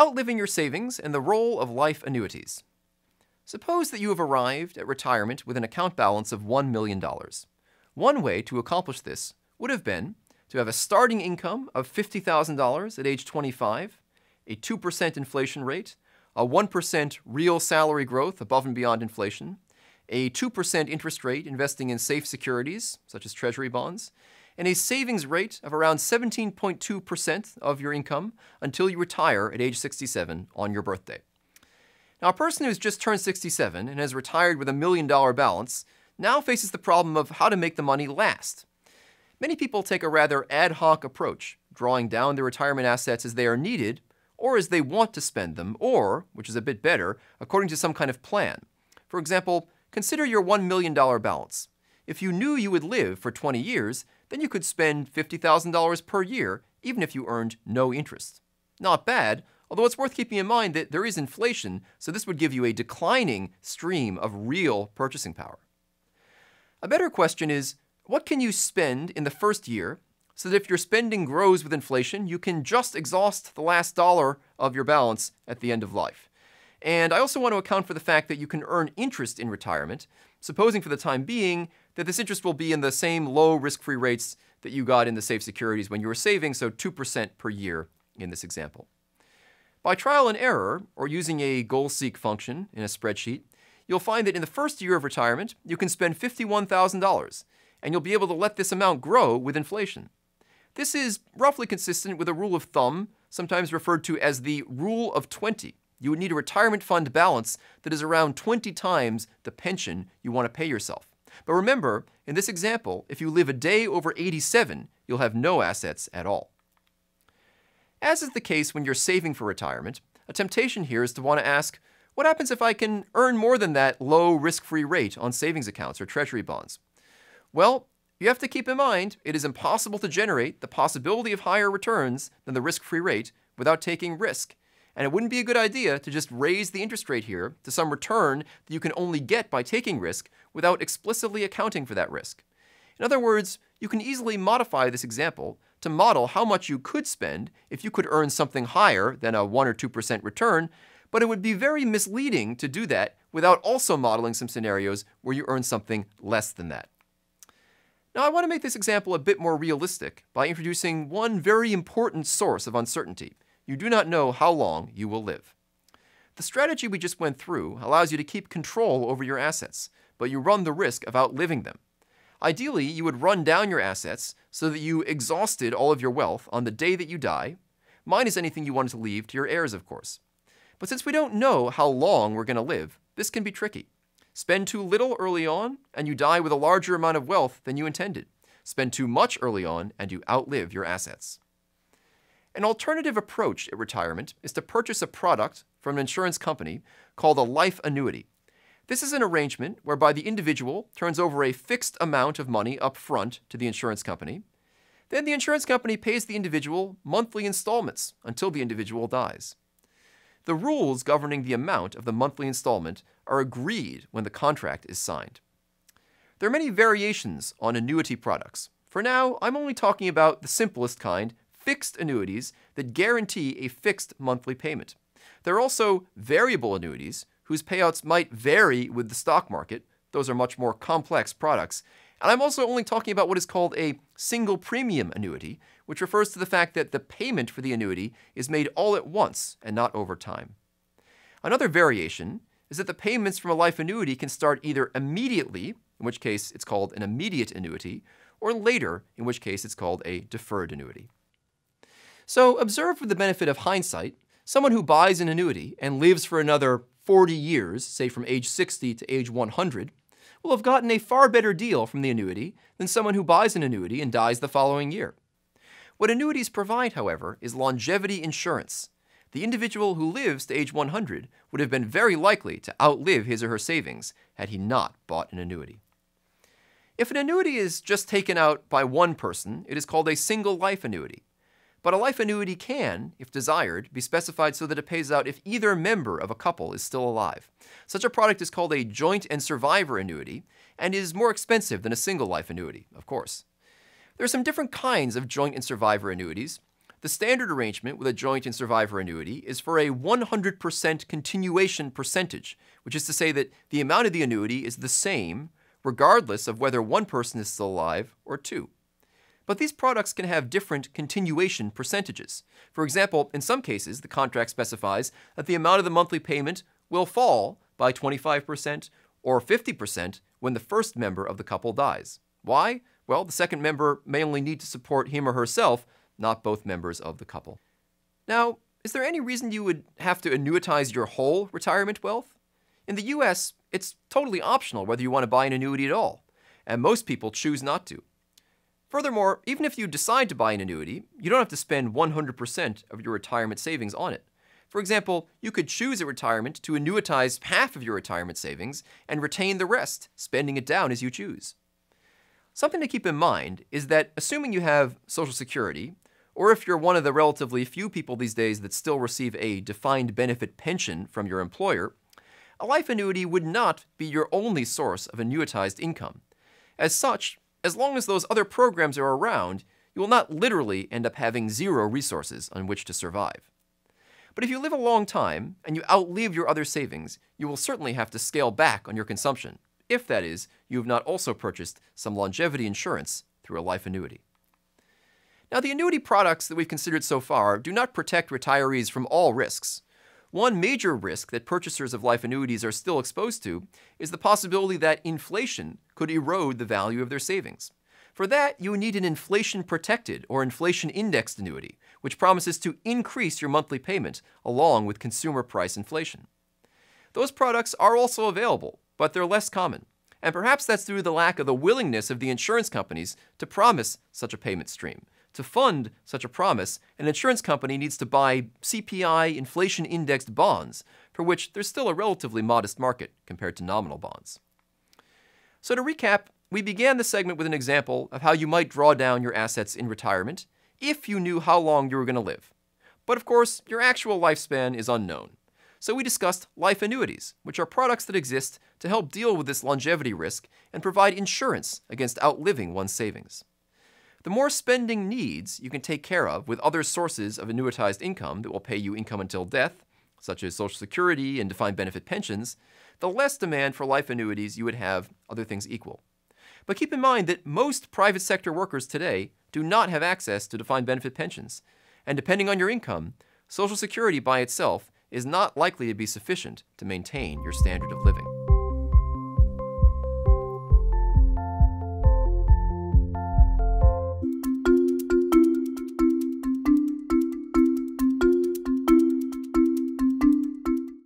Outliving your savings and the role of life annuities. Suppose that you have arrived at retirement with an account balance of $1 million. One way to accomplish this would have been to have a starting income of $50,000 at age 25, a 2% inflation rate, a 1% real salary growth above and beyond inflation, a 2% interest rate investing in safe securities, such as treasury bonds, and a savings rate of around 17.2% of your income until you retire at age 67 on your birthday. Now, a person who's just turned 67 and has retired with $1 million balance now faces the problem of how to make the money last. Many people take a rather ad hoc approach, drawing down their retirement assets as they are needed, or as they want to spend them, or, which is a bit better, according to some kind of plan. For example, consider your $1 million balance. If you knew you would live for 20 years, then you could spend $50,000 per year, even if you earned no interest. Not bad, although it's worth keeping in mind that there is inflation, so this would give you a declining stream of real purchasing power. A better question is, what can you spend in the first year so that if your spending grows with inflation, you can just exhaust the last dollar of your balance at the end of life? And I also want to account for the fact that you can earn interest in retirement, supposing for the time being that this interest will be in the same low risk-free rates that you got in the safe securities when you were saving, so 2% per year in this example. By trial and error, or using a goal-seek function in a spreadsheet, you'll find that in the first year of retirement, you can spend $51,000, and you'll be able to let this amount grow with inflation. This is roughly consistent with a rule of thumb, sometimes referred to as the rule of 20. You would need a retirement fund balance that is around 20 times the pension you want to pay yourself. But remember, in this example, if you live a day over 87, you'll have no assets at all. As is the case when you're saving for retirement, a temptation here is to want to ask, what happens if I can earn more than that low risk-free rate on savings accounts or treasury bonds? Well, you have to keep in mind it is impossible to generate the possibility of higher returns than the risk-free rate without taking risk. And it wouldn't be a good idea to just raise the interest rate here to some return that you can only get by taking risk without explicitly accounting for that risk. In other words, you can easily modify this example to model how much you could spend if you could earn something higher than a 1 or 2% return, but it would be very misleading to do that without also modeling some scenarios where you earn something less than that. Now, I want to make this example a bit more realistic by introducing one very important source of uncertainty. You do not know how long you will live. The strategy we just went through allows you to keep control over your assets, but you run the risk of outliving them. Ideally, you would run down your assets so that you exhausted all of your wealth on the day that you die, minus anything you wanted to leave to your heirs, of course. But since we don't know how long we're going to live, this can be tricky. Spend too little early on, and you die with a larger amount of wealth than you intended. Spend too much early on, and you outlive your assets. An alternative approach at retirement is to purchase a product from an insurance company called a life annuity. This is an arrangement whereby the individual turns over a fixed amount of money up front to the insurance company. Then the insurance company pays the individual monthly installments until the individual dies. The rules governing the amount of the monthly installment are agreed when the contract is signed. There are many variations on annuity products. For now, I'm only talking about the simplest kind, fixed annuities that guarantee a fixed monthly payment. There are also variable annuities whose payouts might vary with the stock market. Those are much more complex products. And I'm also only talking about what is called a single premium annuity, which refers to the fact that the payment for the annuity is made all at once and not over time. Another variation is that the payments from a life annuity can start either immediately, in which case it's called an immediate annuity, or later, in which case it's called a deferred annuity. So observe with the benefit of hindsight, someone who buys an annuity and lives for another 40 years, say from age 60 to age 100, will have gotten a far better deal from the annuity than someone who buys an annuity and dies the following year. What annuities provide, however, is longevity insurance. The individual who lives to age 100 would have been very likely to outlive his or her savings had he not bought an annuity. If an annuity is just taken out by one person, it is called a single life annuity. But a life annuity can, if desired, be specified so that it pays out if either member of a couple is still alive. Such a product is called a joint and survivor annuity and is more expensive than a single life annuity, of course. There are some different kinds of joint and survivor annuities. The standard arrangement with a joint and survivor annuity is for a 100% continuation percentage, which is to say that the amount of the annuity is the same regardless of whether one person is still alive or two. But these products can have different continuation percentages. For example, in some cases, the contract specifies that the amount of the monthly payment will fall by 25% or 50% when the first member of the couple dies. Why? Well, the second member may only need to support him or herself, not both members of the couple. Now, is there any reason you would have to annuitize your whole retirement wealth? In the US, it's totally optional whether you want to buy an annuity at all, and most people choose not to. Furthermore, even if you decide to buy an annuity, you don't have to spend 100% of your retirement savings on it. For example, you could choose at retirement to annuitize half of your retirement savings and retain the rest, spending it down as you choose. Something to keep in mind is that assuming you have Social Security, or if you're one of the relatively few people these days that still receive a defined benefit pension from your employer, a life annuity would not be your only source of annuitized income. As such, as long as those other programs are around, you will not literally end up having zero resources on which to survive. But if you live a long time and you outlive your other savings, you will certainly have to scale back on your consumption, if that is, you have not also purchased some longevity insurance through a life annuity. Now, the annuity products that we've considered so far do not protect retirees from all risks. One major risk that purchasers of life annuities are still exposed to is the possibility that inflation could erode the value of their savings. For that, you need an inflation-protected or inflation-indexed annuity, which promises to increase your monthly payment along with consumer price inflation. Those products are also available, but they're less common, and perhaps that's due to the lack of the willingness of the insurance companies to promise such a payment stream. To fund such a promise, an insurance company needs to buy CPI inflation-indexed bonds, for which there's still a relatively modest market compared to nominal bonds. So to recap, we began the segment with an example of how you might draw down your assets in retirement if you knew how long you were going to live. But of course, your actual lifespan is unknown. So we discussed life annuities, which are products that exist to help deal with this longevity risk and provide insurance against outliving one's savings. The more spending needs you can take care of with other sources of annuitized income that will pay you income until death, such as Social Security and defined benefit pensions, the less demand for life annuities you would have, other things equal. But keep in mind that most private sector workers today do not have access to defined benefit pensions, and depending on your income, Social Security by itself is not likely to be sufficient to maintain your standard of living.